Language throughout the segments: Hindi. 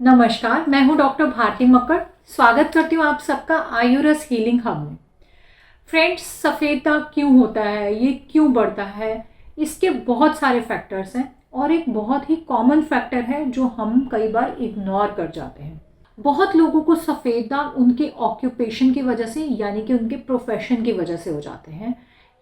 नमस्कार, मैं हूं डॉक्टर भारती मक्कड़। स्वागत करती हूं आप सबका आयुरस हीलिंग हब में। फ्रेंड्स, सफ़ेद दाग क्यों होता है, ये क्यों बढ़ता है, इसके बहुत सारे फैक्टर्स हैं और एक बहुत ही कॉमन फैक्टर है जो हम कई बार इग्नोर कर जाते हैं। बहुत लोगों को सफ़ेद दाग उनके ऑक्यूपेशन की वजह से यानी कि उनके प्रोफेशन की वजह से हो जाते हैं,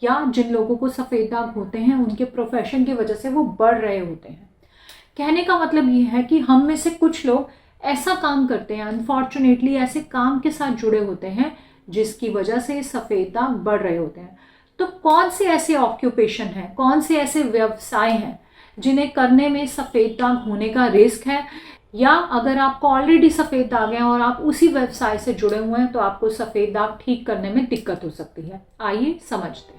या जिन लोगों को सफ़ेद दाग होते हैं उनके प्रोफेशन की वजह से वो बढ़ रहे होते हैं। कहने का मतलब ये है कि हम में से कुछ लोग ऐसा काम करते हैं, अनफॉर्चुनेटली ऐसे काम के साथ जुड़े होते हैं जिसकी वजह से सफ़ेद दाग बढ़ रहे होते हैं। तो कौन से ऐसे ऑक्यूपेशन हैं, कौन से ऐसे व्यवसाय हैं जिन्हें करने में सफ़ेद दाग होने का रिस्क है, या अगर आपको ऑलरेडी सफ़ेद दाग है और आप उसी व्यवसाय से जुड़े हुए हैं तो आपको सफ़ेद दाग ठीक करने में दिक्कत हो सकती है। आइए समझते हैं।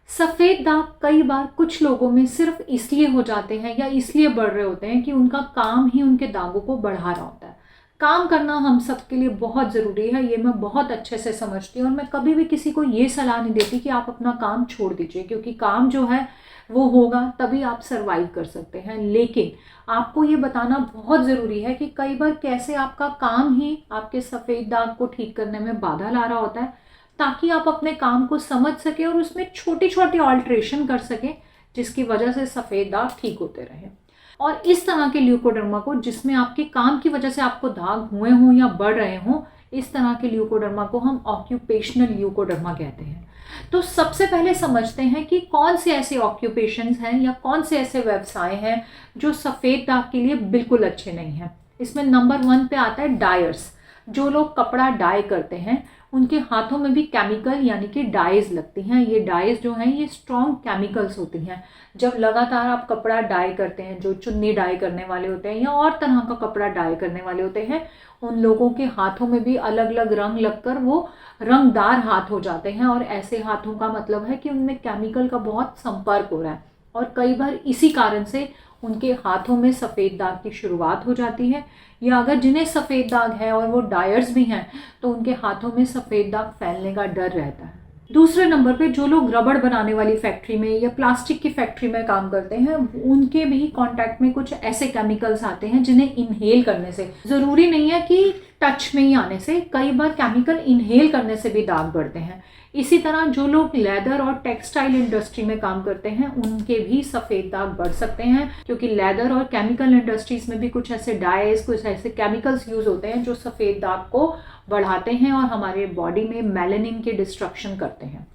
सफ़ेद दाग कई बार कुछ लोगों में सिर्फ इसलिए हो जाते हैं या इसलिए बढ़ रहे होते हैं कि उनका काम ही उनके दागों को बढ़ा रहा होता है। काम करना हम सबके लिए बहुत ज़रूरी है, ये मैं बहुत अच्छे से समझती हूँ और मैं कभी भी किसी को ये सलाह नहीं देती कि आप अपना काम छोड़ दीजिए, क्योंकि काम जो है वो होगा तभी आप सर्वाइव कर सकते हैं। लेकिन आपको ये बताना बहुत ज़रूरी है कि कई बार कैसे आपका काम ही आपके सफ़ेद दाग को ठीक करने में बाधा ला रहा होता है, ताकि आप अपने काम को समझ सकें और उसमें छोटी छोटी ऑल्ट्रेशन कर सकें जिसकी वजह से सफ़ेद दाग ठीक होते रहें। और इस तरह के ल्यूकोडर्मा को, जिसमें आपके काम की वजह से आपको दाग हुए हों या बढ़ रहे हों, इस तरह के ल्यूकोडर्मा को हम ऑक्यूपेशनल ल्यूकोडर्मा कहते हैं। तो सबसे पहले समझते हैं कि कौन से ऐसे ऑक्यूपेशंस हैं या कौन से ऐसे व्यवसाय हैं जो सफ़ेद दाग के लिए बिल्कुल अच्छे नहीं हैं। इसमें नंबर 1 पे आता है डायर्स। जो लोग कपड़ा डाई करते हैं उनके हाथों में भी केमिकल यानी कि डाइज लगती हैं। ये डाइज जो हैं ये स्ट्रॉन्ग केमिकल्स होती हैं। जब लगातार आप कपड़ा डाई करते हैं, जो चुन्नी डाई करने वाले होते हैं या और तरह का कपड़ा डाई करने वाले होते हैं, उन लोगों के हाथों में भी अलग अलग रंग लगकर वो रंगदार हाथ हो जाते हैं। और ऐसे हाथों का मतलब है कि उनमें केमिकल का बहुत संपर्क हो रहा है और कई बार इसी कारण से उनके हाथों में सफ़ेद दाग की शुरुआत हो जाती है। या अगर जिन्हें सफ़ेद दाग है और वो डायर्स भी हैं तो उनके हाथों में सफ़ेद दाग फैलने का डर रहता है। दूसरे नंबर पे जो लोग रबड़ बनाने वाली फैक्ट्री में या प्लास्टिक की फैक्ट्री में काम करते हैं, उनके भी कांटेक्ट में कुछ ऐसे केमिकल्स आते हैं जिन्हें इनहेल करने से, ज़रूरी नहीं है कि टच में ही आने से, कई बार केमिकल इनहेल करने से भी दाग बढ़ते हैं। इसी तरह जो लोग लेदर और टेक्सटाइल इंडस्ट्री में काम करते हैं उनके भी सफ़ेद दाग बढ़ सकते हैं, क्योंकि लेदर और केमिकल इंडस्ट्रीज में भी कुछ ऐसे डाइज, कुछ ऐसे केमिकल्स यूज़ होते हैं जो सफ़ेद दाग को बढ़ाते हैं और हमारे बॉडी में मेलानिन की डिस्ट्रक्शन करते हैं।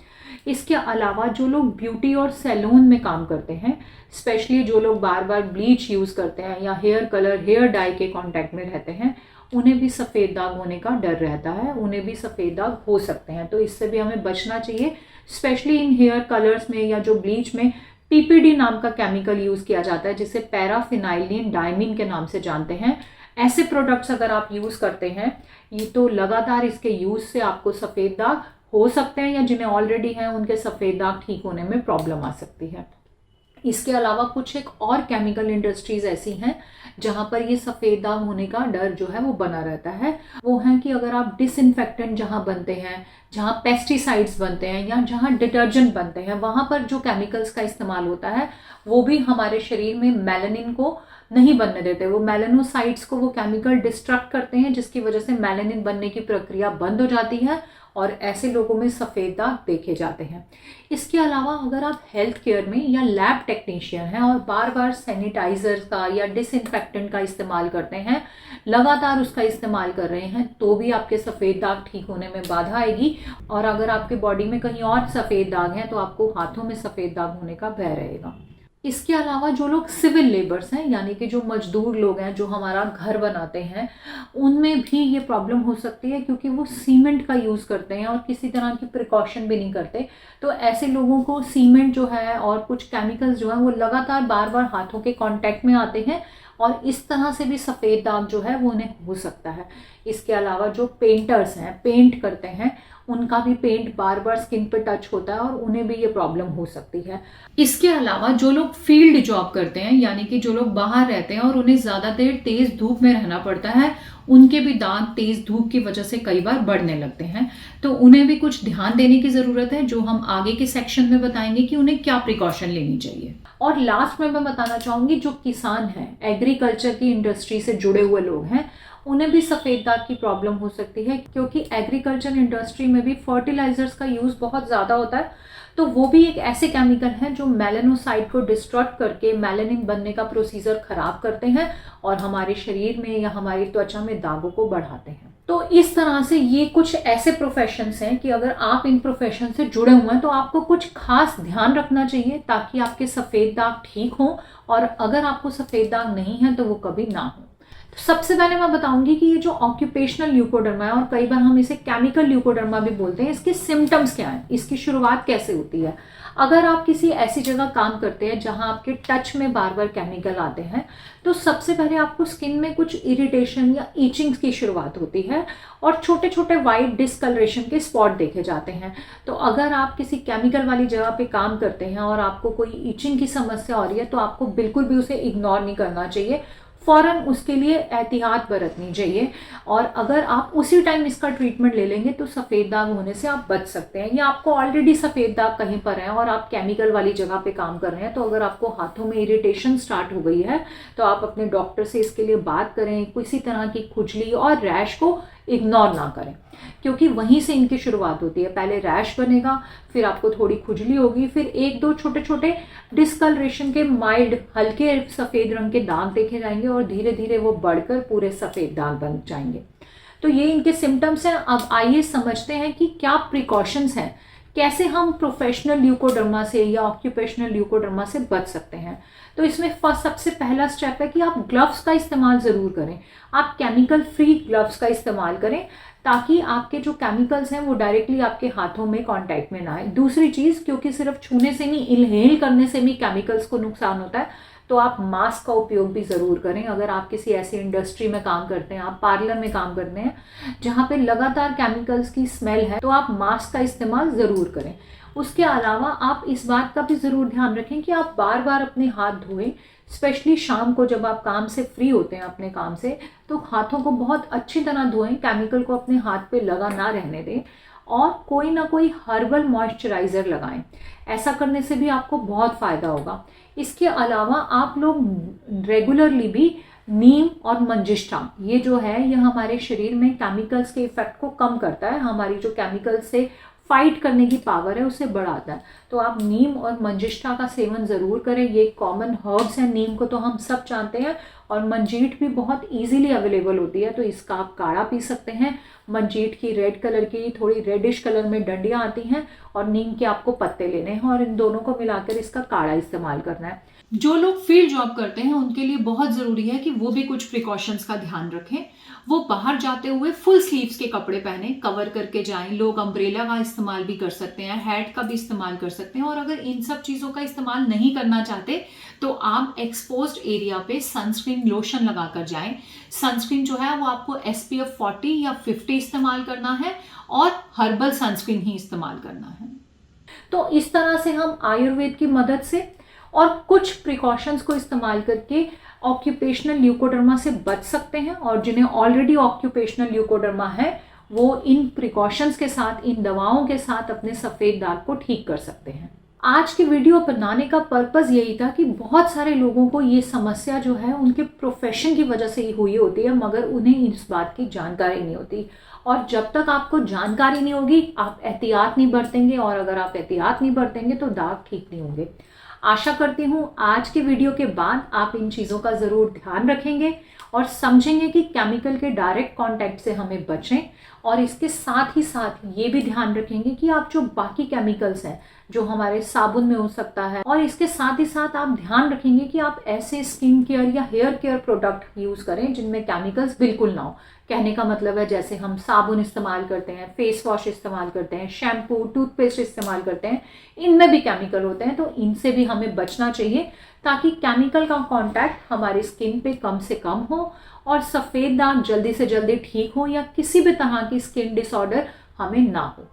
इसके अलावा जो लोग ब्यूटी और सैलून में काम करते हैं, स्पेशली जो लोग बार बार ब्लीच यूज़ करते हैं या हेयर कलर, हेयर डाई के कांटेक्ट में रहते हैं, उन्हें भी सफ़ेद दाग होने का डर रहता है, उन्हें भी सफ़ेद दाग हो सकते हैं। तो इससे भी हमें बचना चाहिए। स्पेशली इन हेयर कलर्स में या जो ब्लीच में पीपीडी नाम का केमिकल यूज़ किया जाता है, जिसे पैराफिनाइलिन डायमीन के नाम से जानते हैं। ऐसे प्रोडक्ट्स अगर आप यूज़ करते हैं ये तो लगातार इसके यूज़ से आपको सफ़ेद दाग हो सकते हैं, या जिन्हें ऑलरेडी हैं उनके सफ़ेद दाग ठीक होने में प्रॉब्लम आ सकती है। इसके अलावा कुछ एक और केमिकल इंडस्ट्रीज ऐसी हैं जहां पर ये सफ़ेद दाग होने का डर जो है वो बना रहता है। वो है कि अगर आप डिसइंफेक्टेंट जहां बनते हैं, जहां पेस्टिसाइड्स बनते हैं या जहां डिटर्जेंट बनते हैं, वहां पर जो केमिकल्स का इस्तेमाल होता है वो भी हमारे शरीर में मेलानिन को नहीं बनने देते। वो मेलानोसाइट्स को वो केमिकल डिस्ट्रक्ट करते हैं, जिसकी वजह से मेलानिन बनने की प्रक्रिया बंद हो जाती है और ऐसे लोगों में सफ़ेद दाग देखे जाते हैं। इसके अलावा अगर आप हेल्थ केयर में या लैब टेक्नीशियन हैं और बार बार सैनिटाइजर का या डिसइंफेक्टेंट का इस्तेमाल करते हैं, लगातार उसका इस्तेमाल कर रहे हैं, तो भी आपके सफ़ेद दाग ठीक होने में बाधा आएगी। और अगर आपके बॉडी में कहीं और सफ़ेद दाग हैं तो आपको हाथों में सफ़ेद दाग होने का भय रहेगा। इसके अलावा जो लोग सिविल लेबर्स हैं, यानी कि जो मजदूर लोग हैं जो हमारा घर बनाते हैं, उनमें भी ये प्रॉब्लम हो सकती है, क्योंकि वो सीमेंट का यूज़ करते हैं और किसी तरह की प्रिकॉशन भी नहीं करते। तो ऐसे लोगों को सीमेंट जो है और कुछ केमिकल्स जो है वो लगातार बार बार हाथों के कांटेक्ट में आते हैं और इस तरह से भी सफ़ेद दाग जो है वो उन्हें हो सकता है। इसके अलावा जो पेंटर्स हैं, पेंट करते हैं, उनका भी पेंट बार बार स्किन पे टच होता है और उन्हें भी ये प्रॉब्लम हो सकती है। इसके अलावा जो लोग फील्ड जॉब करते हैं, यानी कि जो लोग बाहर रहते हैं और उन्हें ज़्यादा देर तेज़ धूप में रहना पड़ता है, उनके भी दाग तेज़ धूप की वजह से कई बार बढ़ने लगते हैं। तो उन्हें भी कुछ ध्यान देने की ज़रूरत है, जो हम आगे के सेक्शन में बताएंगे कि उन्हें क्या प्रिकॉशन लेनी चाहिए। और लास्ट में मैं बताना चाहूँगी, जो किसान हैं, एग्रीकल्चर की इंडस्ट्री से जुड़े हुए लोग हैं, उन्हें भी सफ़ेद दाग की प्रॉब्लम हो सकती है, क्योंकि एग्रीकल्चर इंडस्ट्री में भी फर्टिलाइजर्स का यूज़ बहुत ज़्यादा होता है। तो वो भी एक ऐसे केमिकल हैं जो मेलानोसाइट को डिस्ट्रॉय करके मेलानिन बनने का प्रोसीजर खराब करते हैं और हमारे शरीर में या हमारी त्वचा में दागों को बढ़ाते हैं। तो इस तरह से ये कुछ ऐसे प्रोफेशंस हैं कि अगर आप इन प्रोफेशन से जुड़े हुए हैं तो आपको कुछ खास ध्यान रखना चाहिए ताकि आपके सफ़ेद दाग ठीक हों, और अगर आपको सफ़ेद दाग नहीं है तो वो कभी ना हो। तो सबसे पहले मैं बताऊंगी कि ये जो ऑक्यूपेशनल ल्यूकोडर्मा है, और कई बार हम इसे केमिकल ल्यूकोडर्मा भी बोलते हैं, इसके सिम्टम्स क्या हैं, इसकी शुरुआत कैसे होती है। अगर आप किसी ऐसी जगह काम करते हैं जहां आपके टच में बार बार केमिकल आते हैं, तो सबसे पहले आपको स्किन में कुछ इरिटेशन या ईचिंग की शुरुआत होती है और छोटे छोटे वाइट डिस्कलरेशन के स्पॉट देखे जाते हैं। तो अगर आप किसी केमिकल वाली जगह पे काम करते हैं और आपको कोई ईचिंग की समस्या हो रही है, तो आपको बिल्कुल भी उसे इग्नोर नहीं करना चाहिए, फ़ौरन उसके लिए एहतियात बरतनी चाहिए। और अगर आप उसी टाइम इसका ट्रीटमेंट ले लेंगे तो सफ़ेद दाग होने से आप बच सकते हैं। या आपको ऑलरेडी सफ़ेद दाग कहीं पर है और आप केमिकल वाली जगह पे काम कर रहे हैं, तो अगर आपको हाथों में इरिटेशन स्टार्ट हो गई है तो आप अपने डॉक्टर से इसके लिए बात करें। किसी तरह की खुजली और रैश को इग्नोर ना करें, क्योंकि वहीं से इनकी शुरुआत होती है। पहले रैश बनेगा, फिर आपको थोड़ी खुजली होगी, फिर एक दो छोटे छोटे डिस्कलरेशन के माइल्ड हल्के सफ़ेद रंग के दाग देखे जाएंगे और धीरे धीरे वो बढ़कर पूरे सफ़ेद दाग बन जाएंगे। तो ये इनके सिम्टम्स हैं। अब आइए समझते हैं कि क्या प्रिकॉशंस हैं, कैसे हम प्रोफेशनल ल्यूकोडर्मा से या ऑक्यूपेशनल ल्यूकोडर्मा से बच सकते हैं। तो इसमें सबसे पहला स्टेप है कि आप ग्लव्स का इस्तेमाल ज़रूर करें। आप केमिकल फ्री ग्लव्स का इस्तेमाल करें ताकि आपके जो केमिकल्स हैं वो डायरेक्टली आपके हाथों में कांटेक्ट में ना आए। दूसरी चीज़, क्योंकि सिर्फ छूने से नहीं, इनहेल करने से भी केमिकल्स को नुकसान होता है, तो आप मास्क का उपयोग भी ज़रूर करें। अगर आप किसी ऐसी इंडस्ट्री में काम करते हैं, आप पार्लर में काम करते हैं जहाँ पे लगातार केमिकल्स की स्मेल है, तो आप मास्क का इस्तेमाल ज़रूर करें। उसके अलावा आप इस बात का भी ज़रूर ध्यान रखें कि आप बार बार अपने हाथ धोएं, स्पेशली शाम को जब आप काम से फ्री होते हैं अपने काम से, तो हाथों को बहुत अच्छी तरह धोएं, केमिकल को अपने हाथ पे लगा ना रहने दें, और कोई ना कोई हर्बल मॉइस्चराइज़र लगाएं। ऐसा करने से भी आपको बहुत फ़ायदा होगा। इसके अलावा आप लोग रेगुलरली भी नीम और मंजिष्ठा, ये जो है, ये हमारे शरीर में केमिकल्स के इफेक्ट को कम करता है, हमारी जो केमिकल से फाइट करने की पावर है उसे बढ़ाता है। तो आप नीम और मंजिष्ठा का सेवन ज़रूर करें। ये कॉमन हर्ब्स हैं। नीम को तो हम सब जानते हैं, और मंजीठ भी बहुत इजीली अवेलेबल होती है, तो इसका आप काढ़ा पी सकते हैं। मंजीठ की रेड कलर की, थोड़ी रेडिश कलर में डंडियाँ आती हैं, और नीम के आपको पत्ते लेने हैं और इन दोनों को मिलाकर इसका काढ़ा इस्तेमाल करना है। जो लोग फील्ड जॉब करते हैं उनके लिए बहुत ज़रूरी है कि वो भी कुछ प्रिकॉशंस का ध्यान रखें। वो बाहर जाते हुए फुल स्लीव्स के कपड़े पहने, कवर करके जाएं। लोग अम्ब्रेला का इस्तेमाल भी कर सकते हैं, हैट का भी इस्तेमाल कर सकते हैं। और अगर इन सब चीज़ों का इस्तेमाल नहीं करना चाहते तो आप एक्सपोज्ड एरिया पे सनस्क्रीन लोशन लगा कर जाएं। सनस्क्रीन जो है वो आपको SPF 40 या 50 इस्तेमाल करना है, और हर्बल सनस्क्रीन ही इस्तेमाल करना है। तो इस तरह से हम आयुर्वेद की मदद से और कुछ प्रिकॉशंस को इस्तेमाल करके ऑक्यूपेशनल ल्यूकोडर्मा से बच सकते हैं। और जिन्हें ऑलरेडी ऑक्यूपेशनल ल्यूकोडर्मा है वो इन प्रिकॉशंस के साथ, इन दवाओं के साथ अपने सफ़ेद दाग को ठीक कर सकते हैं। आज की वीडियो बनाने का पर्पज़ यही था कि बहुत सारे लोगों को ये समस्या जो है उनके प्रोफेशन की वजह से ही हुई होती है, मगर उन्हें इस बात की जानकारी नहीं होती। और जब तक आपको जानकारी नहीं होगी आप एहतियात नहीं बरतेंगे, और अगर आप एहतियात नहीं बरतेंगे तो दाग ठीक नहीं होंगे। आशा करती हूँ आज के वीडियो के बाद आप इन चीज़ों का ज़रूर ध्यान रखेंगे और समझेंगे कि केमिकल के डायरेक्ट कांटेक्ट से हमें बचें, और इसके साथ ही साथ ये भी ध्यान रखेंगे कि आप जो बाकी केमिकल्स हैं जो हमारे साबुन में हो सकता है, और इसके साथ ही साथ आप ध्यान रखेंगे कि आप ऐसे स्किन केयर या हेयर केयर प्रोडक्ट यूज़ करें जिनमें केमिकल्स बिल्कुल ना हो। कहने का मतलब है, जैसे हम साबुन इस्तेमाल करते हैं, फेस वॉश इस्तेमाल करते हैं, शैम्पू, टूथपेस्ट इस्तेमाल करते हैं, इनमें भी केमिकल होते हैं, तो इनसे भी हमें बचना चाहिए ताकि केमिकल का कांटेक्ट हमारी स्किन पे कम से कम हो और सफ़ेद दाग जल्दी से जल्दी ठीक हो या किसी भी तरह की स्किन डिसऑर्डर हमें ना हो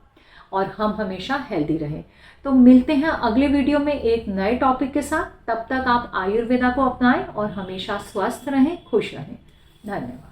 और हम हमेशा हेल्दी रहें। तो मिलते हैं अगले वीडियो में एक नए टॉपिक के साथ। तब तक आप आयुर्वेदा को अपनाएं और हमेशा स्वस्थ रहें, खुश रहें। धन्यवाद।